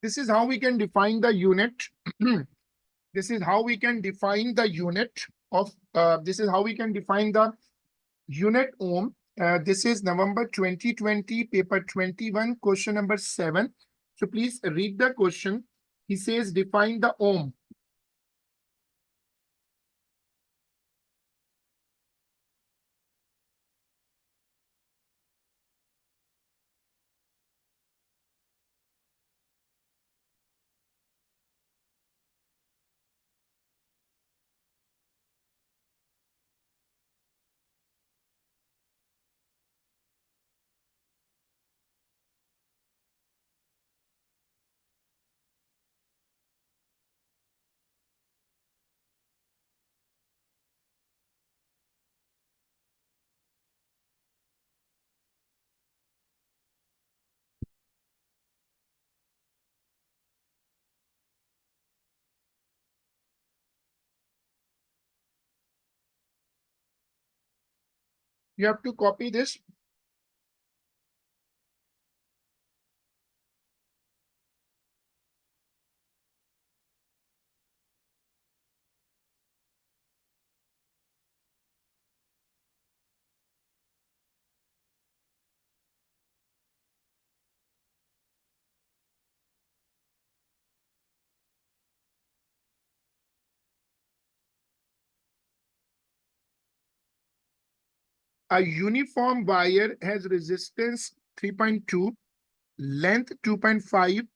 This is how we can define the unit. This is how we can define the unit of, this is how we can define the unit ohm. This is November 2020, paper 21, question number 7. So please read the question. He says, define the ohm. You have to copy this. A uniform wire has resistance 3.2, length 2.5,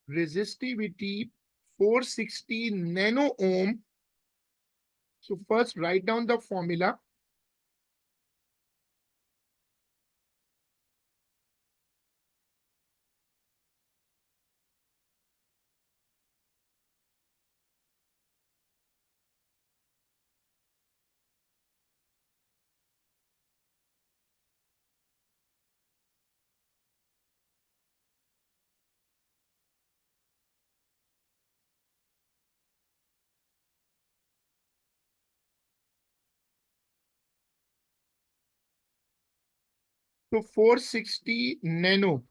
resistivity 460 nano ohm. So first write down the formula. So 460 nano.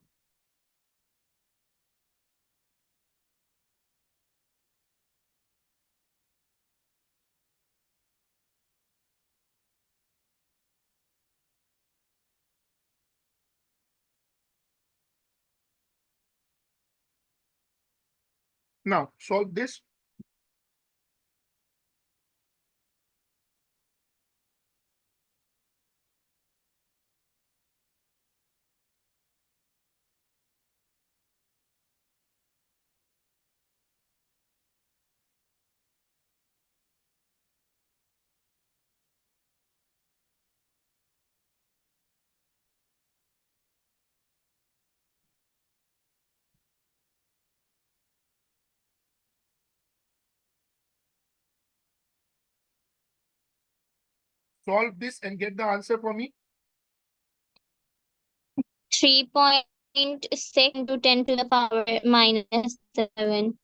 Now solve this. Solve this and get the answer for me. 3.6 into 10 to the power minus 7.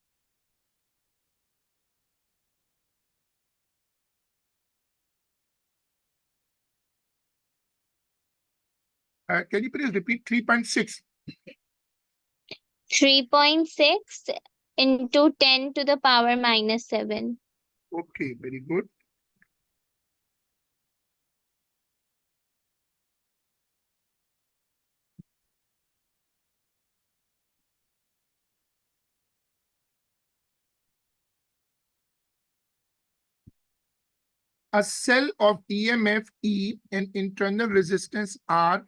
Can you please repeat 3.6? 3.6 into 10 to the power minus 7. Okay, very good. A cell of EMF E and internal resistance R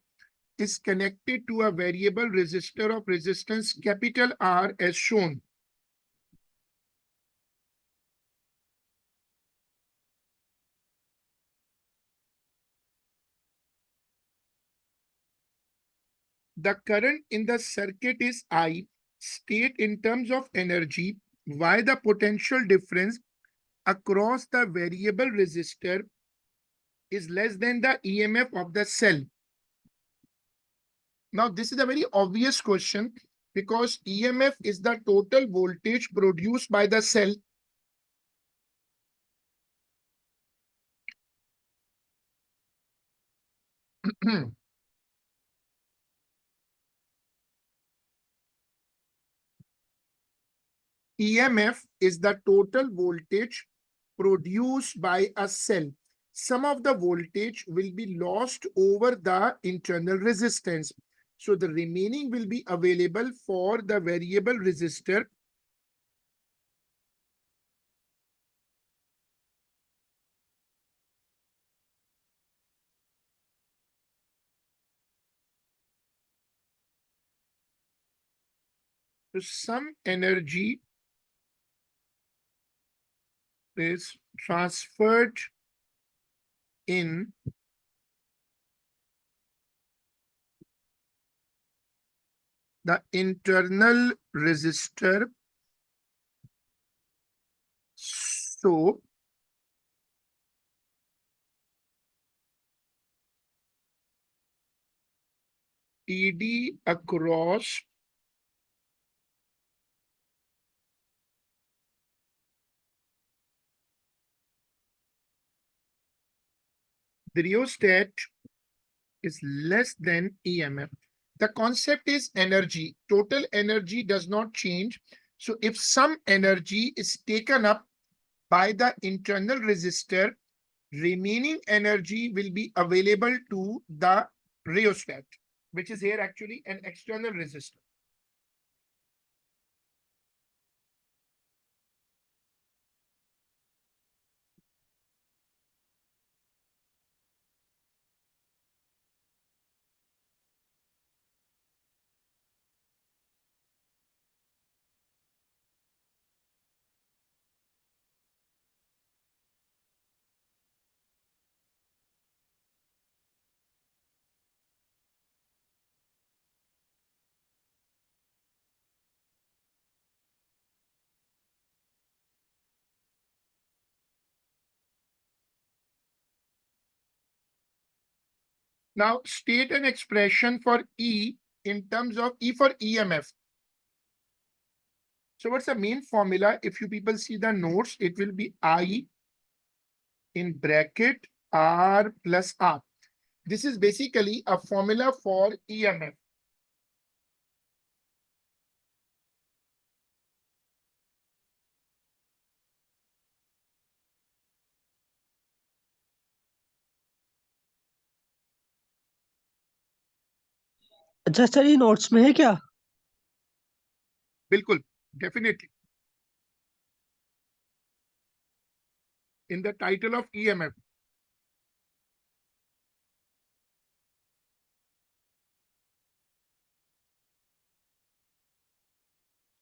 is connected to a variable resistor of resistance capital R as shown. The current in the circuit is I, state in terms of energy, Y the potential difference across the variable resistor is less than the EMF of the cell. Now, this is a very obvious question because EMF is the total voltage produced by the cell. EMF is the total voltage produced by a cell. Some of the voltage will be lost over the internal resistance. So the remaining will be available for the variable resistor. So some energy is transferred in the internal resistor. So ED across the rheostat is less than EMF. The concept is energy. Total energy does not change. So if some energy is taken up by the internal resistor, remaining energy will be available to the rheostat, which is here actually an external resistor. Now state an expression for E in terms of E for EMF. So what's the main formula? If you people see the notes, it will be I in bracket R plus R. This is basically a formula for EMF. अच्छा sir ये notes में है क्या? बिल्कुल, definitely. In the title of EMF.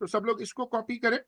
तो सब लोग इसको कॉपी करें.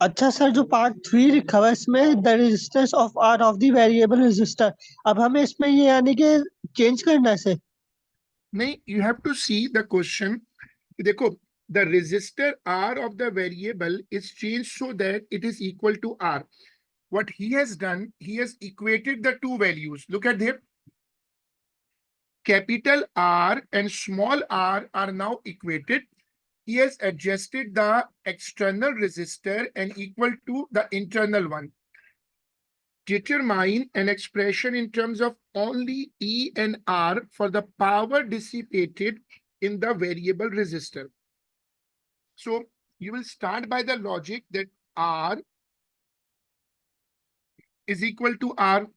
अच्छा सर जो पार्ट 3 लिखा हुआ है इसमें the resistance of R of the variable resistor, अब हमें इसमें ये यानी कि चेंज करना है इसे? नहीं, you have to see the question. देखो, the resistor R of the variable is changed so that it is equal to R. What he has done, he has equated the two values. Look at here. Capital R and small r are now equated. He has adjusted the external resistor and equal to the internal one. Determine an expression in terms of only E and R for the power dissipated in the variable resistor. So you will start by the logic that R is equal to R.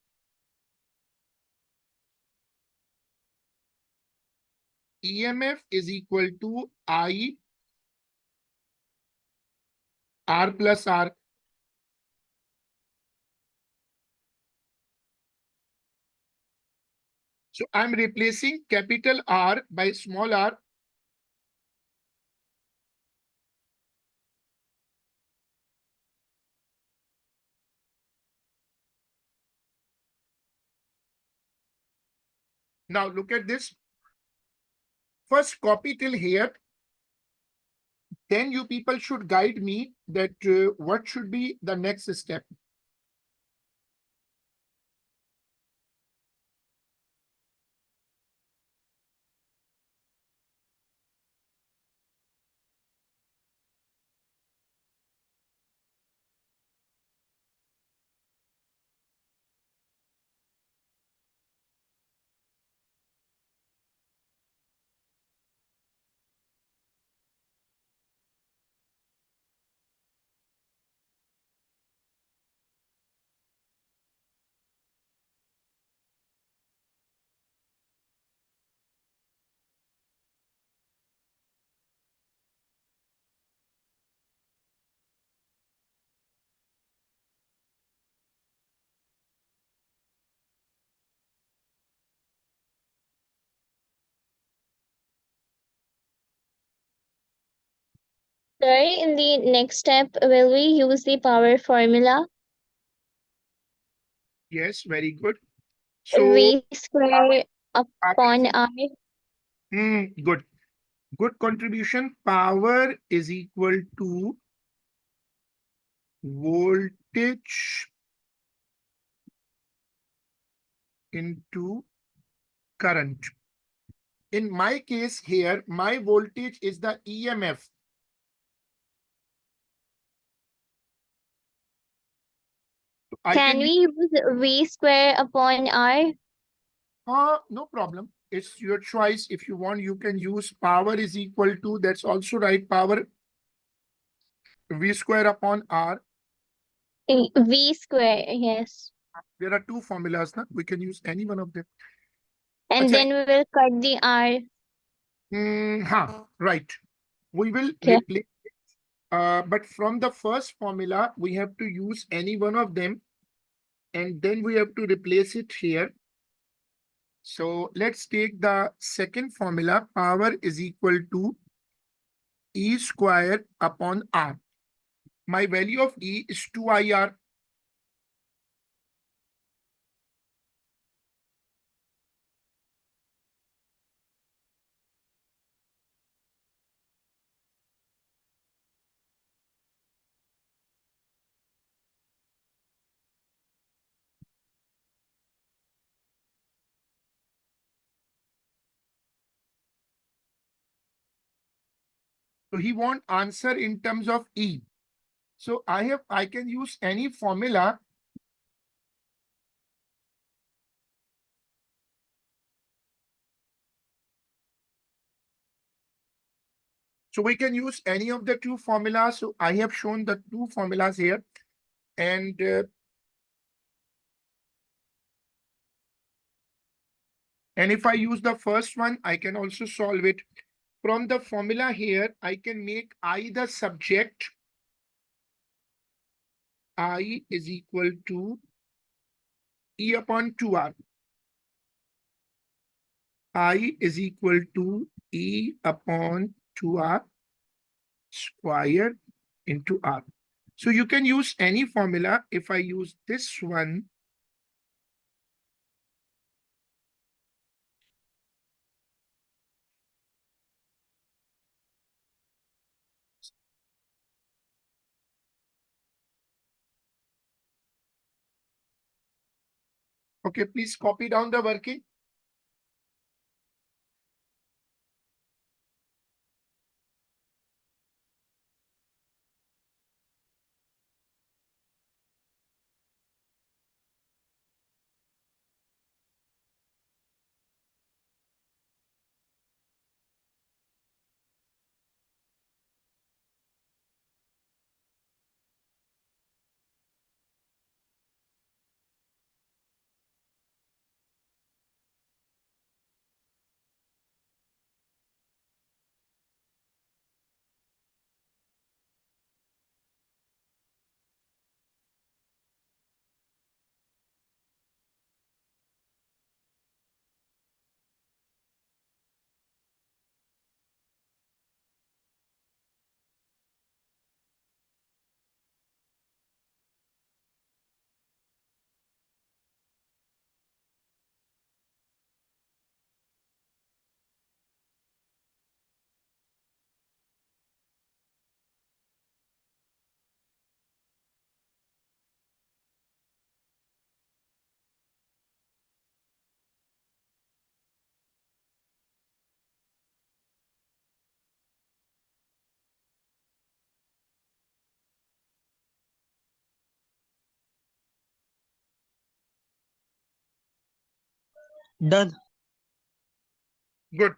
EMF is equal to I R plus R. So I'm replacing capital R by small r. Now look at this. First copy till here. Then you people should guide me that what should be the next step. Sir, in the next step, will we use the power formula? Yes, very good. So V square power upon is R. good. Good contribution. Power is equal to voltage into current. In my case here, my voltage is the EMF. I Can can we use, use V square upon R? no problem. It's your choice. If you want, you can use power is equal to, that's also right, power V square upon R. V square, yes. There are two formulas. Na? We can use any one of them. And Acha, then we will cut the R. right. We will Okay. replace, but from the first formula, we have to use any one of them, and then we have to replace it here. So let's take the second formula. Power is equal to E square upon R. My value of E is 2IR. So he want answer in terms of E. So I can use any formula. So we can use any of the two formulas. So I have shown the two formulas here. And if I use the first one, I can also solve it. From the formula here, I can make I the subject. I is equal to E upon 2R. I is equal to E upon 2R square into R. So you can use any formula. If I use this one, okay, please copy down the working. Done. Good.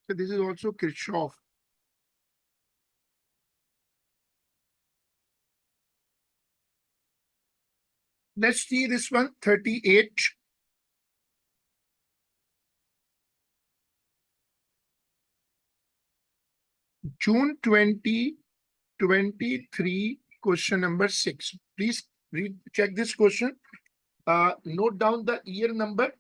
So this is also Kirchhoff. Let's see this one, 38. June 2023, question number 6. Please read, check this question. Note down the year number.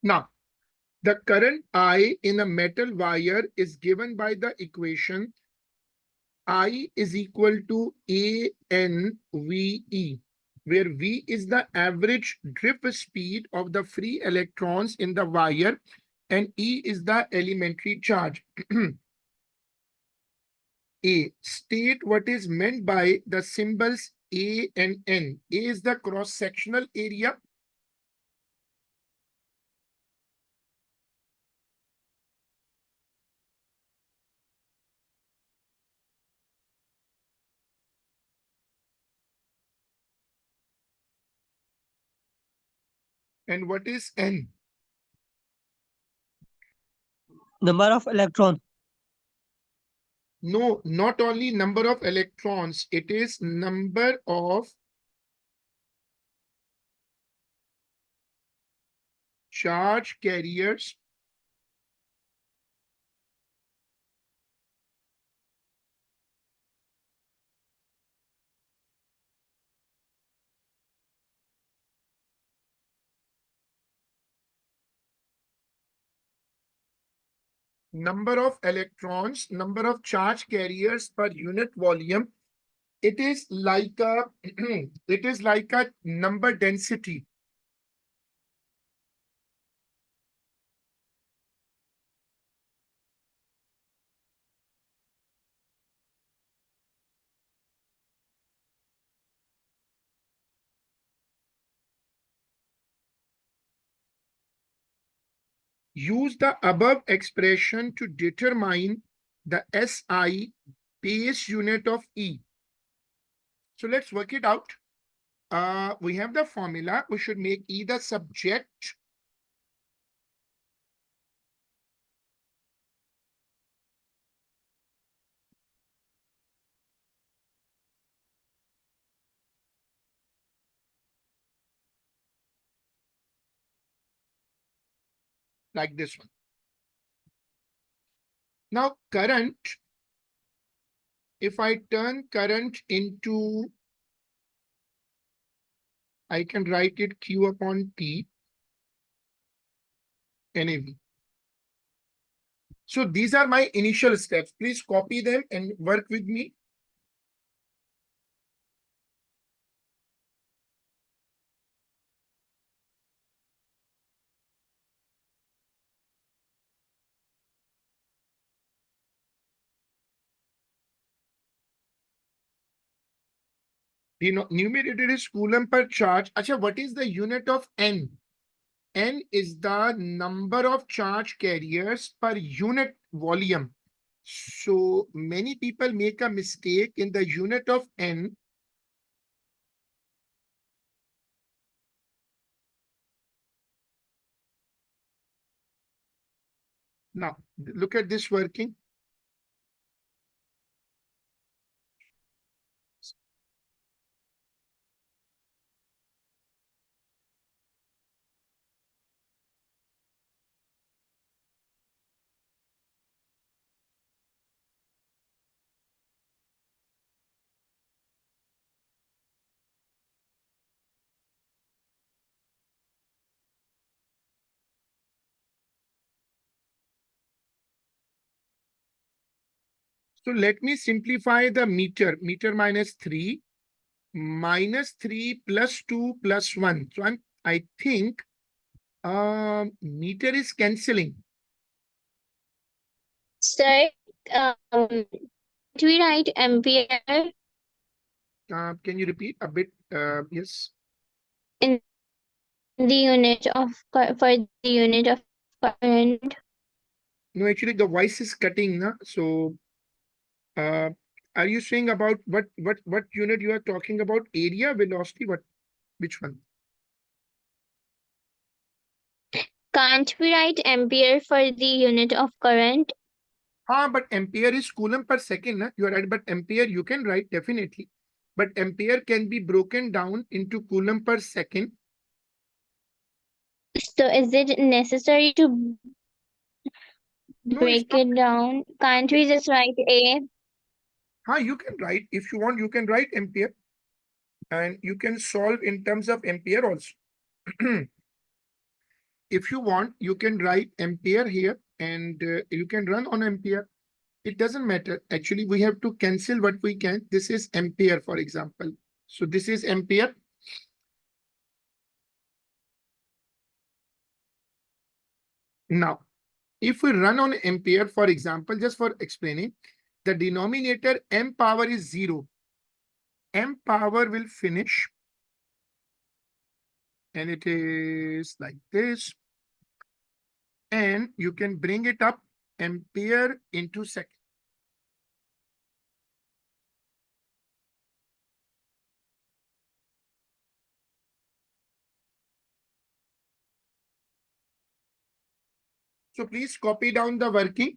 Now, the current I in a metal wire is given by the equation I is equal to ANVE, where V is the average drift speed of the free electrons in the wire and E is the elementary charge. A, state what is meant by the symbols A and N. A is the cross-sectional area. And what is N? Number of electron. No, not only number of electrons, it is number of charge carriers number of electrons, number of charge carriers per unit volume. It is like a it is like a number density. Use the above expression to determine the SI base unit of E. So let's work it out. We have the formula. We should make E the subject. Like this one. Now current, if I turn current into, I can write it Q upon T NAV. So these are my initial steps. Please copy them and work with me. The numerator is coulomb per charge. Acha, what is the unit of N? N is the number of charge carriers per unit volume. So many people make a mistake in the unit of N. Now, look at this working. So let me simplify the meter. Meter minus 3 minus 3 plus 2 plus 1. So I think meter is cancelling. Sir, we write ampere Can you repeat a bit? Yes. in the unit of for the unit of current? No, actually the voice is cutting. Na? So uh, are you saying about what unit you are talking about? Area, velocity, which one? Can't we write ampere for the unit of current? But ampere is coulomb per second. Na? You are right, but ampere you can write definitely. But ampere can be broken down into coulomb per second. So is it necessary to No, it's break not. it down? Can't we just write A? You can write, if you want, you can write ampere and you can solve in terms of ampere also. If you want, you can write ampere here and you can run on ampere. It doesn't matter. Actually, we have to cancel what we can. This is ampere, for example. So this is ampere. Now, if we run on ampere, for example, just for explaining, the denominator m power is 0. M power will finish. And it is like this. And you can bring it up ampere into second. So please copy down the working.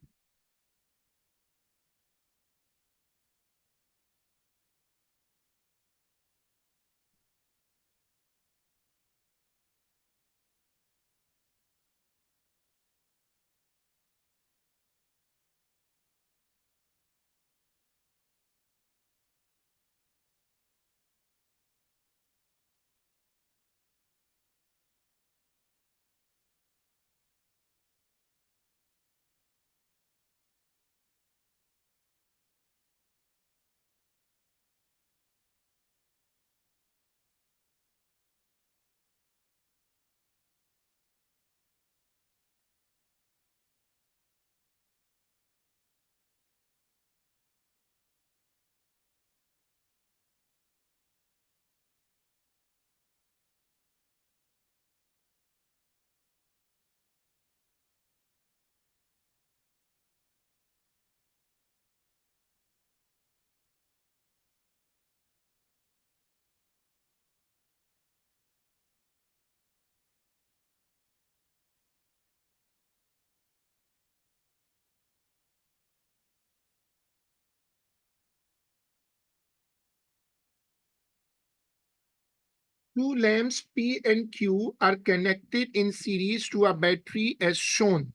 Two lamps P and Q are connected in series to a battery as shown.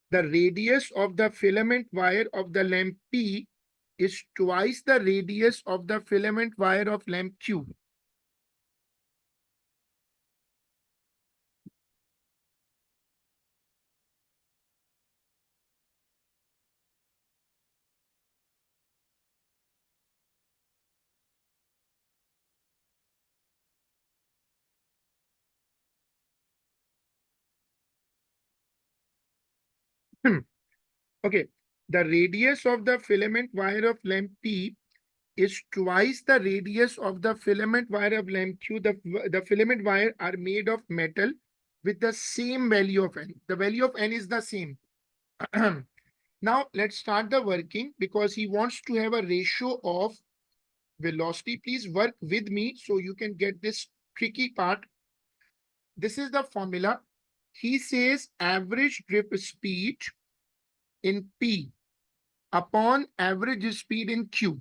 The radius of the filament wire of the lamp P is twice the radius of the filament wire of lamp Q. Okay, the radius of the filament wire of lamp P is twice the radius of the filament wire of lamp Q. The filament wire are made of metal with the same value of n. The value of n is the same. Now let's start the working because he wants to have a ratio of velocity. Please work with me so you can get this tricky part. This is the formula. He says average drift speed in P upon average speed in Q.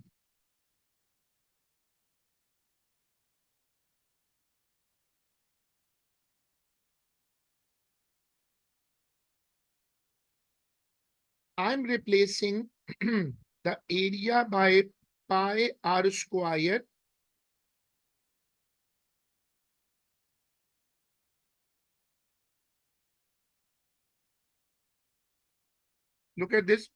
I'm replacing the area by pi r square. Look at this.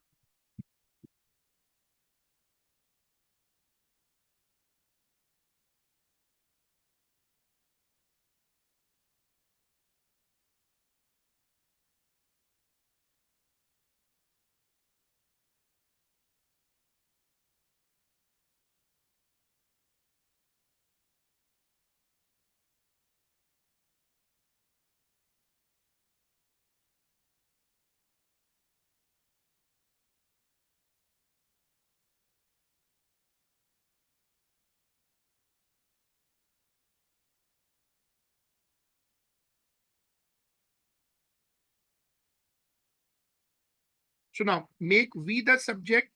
So now make V the subject.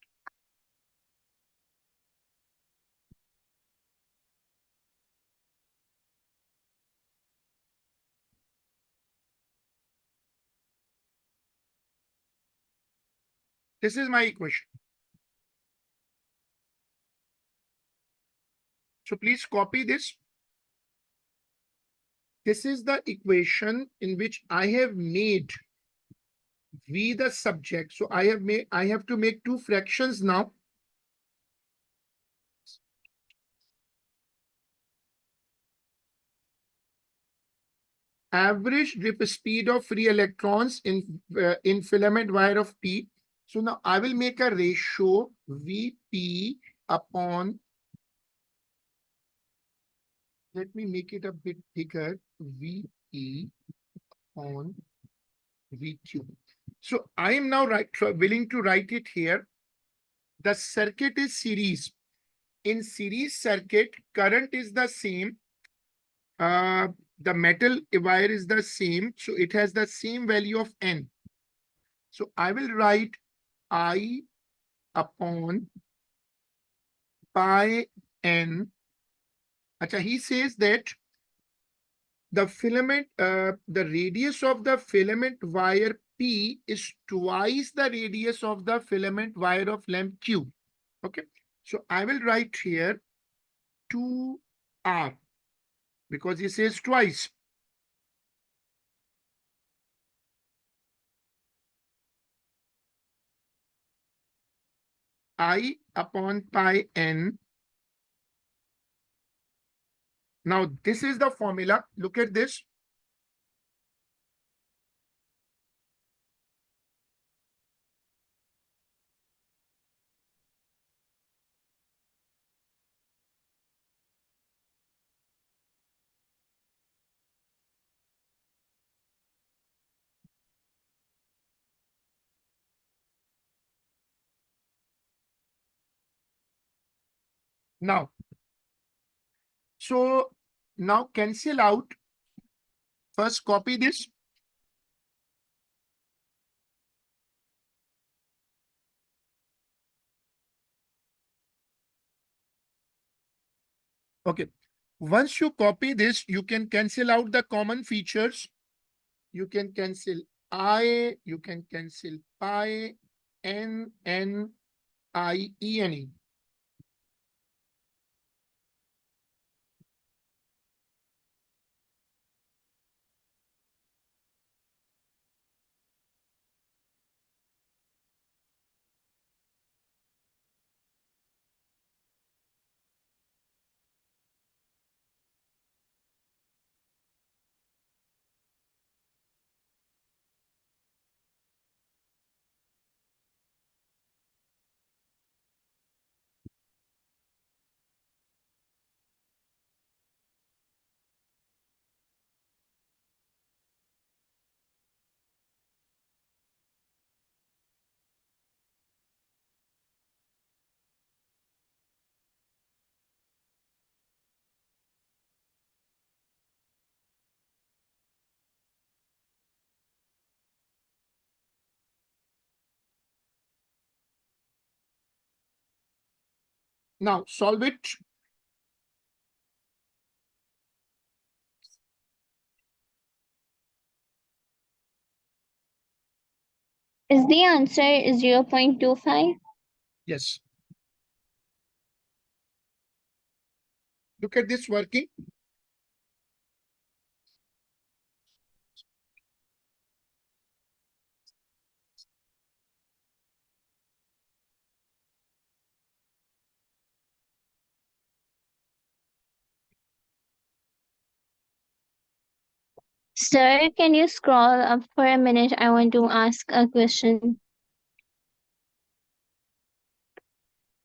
This is my equation. So please copy this. This is the equation in which I have made V the subject. So I have to make two fractions now. Average drift speed of free electrons in filament wire of P. So now I will make a ratio Vp upon, let me make it a bit bigger, Vp on Vq. So I am now willing to write it here. The circuit is series. In series circuit, current is the same. The metal wire is the same. So it has the same value of N. So I will write I upon pi N. Acha, he says that the filament, the radius of the filament wire P is twice the radius of the filament wire of lamp Q. Okay. So I will write here 2R because he says twice. I upon pi N. Now this is the formula. Look at this. Now, so now cancel out. First copy this. Okay. Once you copy this, you can cancel out the common features. You can cancel I, you can cancel pi, N, N, I, E, N, E. Now solve it. Is the answer 0.25? Yes. Look at this working. Sir, can you scroll up for a minute? I want to ask a question.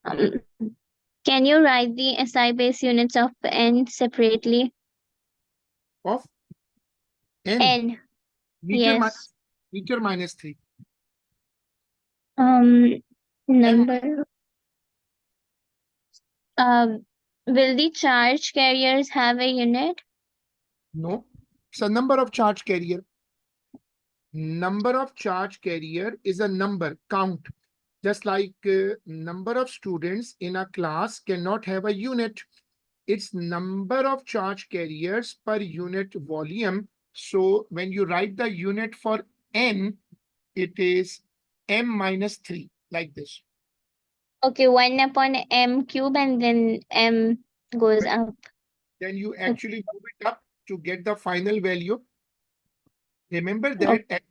Um, can you write the SI base units of n separately? Of n. N, Meter yes. minus 3. Um, M. number. Will the charge carriers have a unit? No. So number of charge carrier. Number of charge carrier is a number count. Just like number of students in a class cannot have a unit. It's number of charge carriers per unit volume. So when you write the unit for n, it is m minus 3, like this. Okay, 1 upon m cube and then m goes up. Then you actually move it up to get the final value. Remember that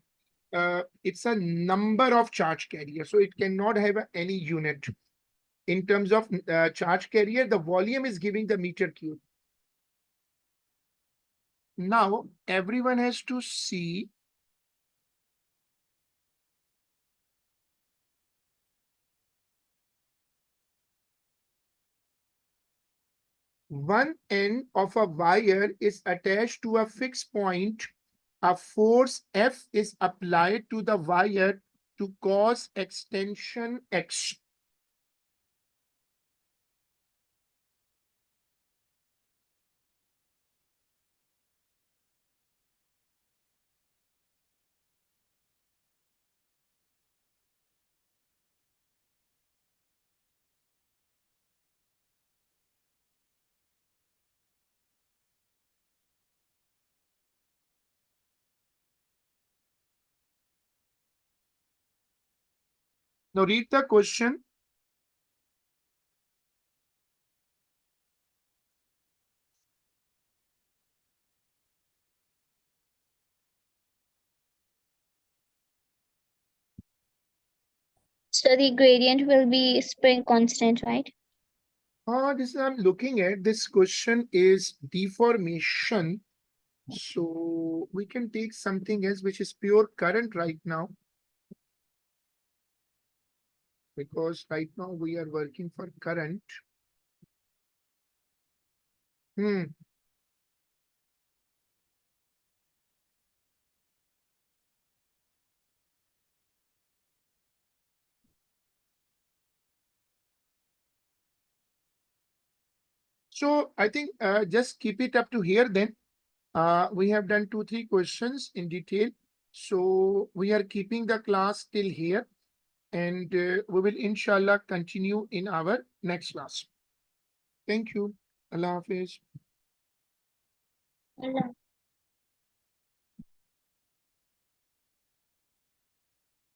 it's a number of charge carrier, so it cannot have any unit. In terms of charge carrier, the volume is giving the meter cube. Now, everyone has to see one end of a wire is attached to a fixed point. A force F is applied to the wire to cause extension X. Now read the question. So the gradient will be spring constant, right? This I'm looking at. This question is deformation. So we can take something else which is pure current right now. Because right now we are working for current. So I think just keep it up to here then. We have done 2-3 questions in detail. So we are keeping the class till here, and we will inshallah continue in our next class. Thank you. Allah Hafiz.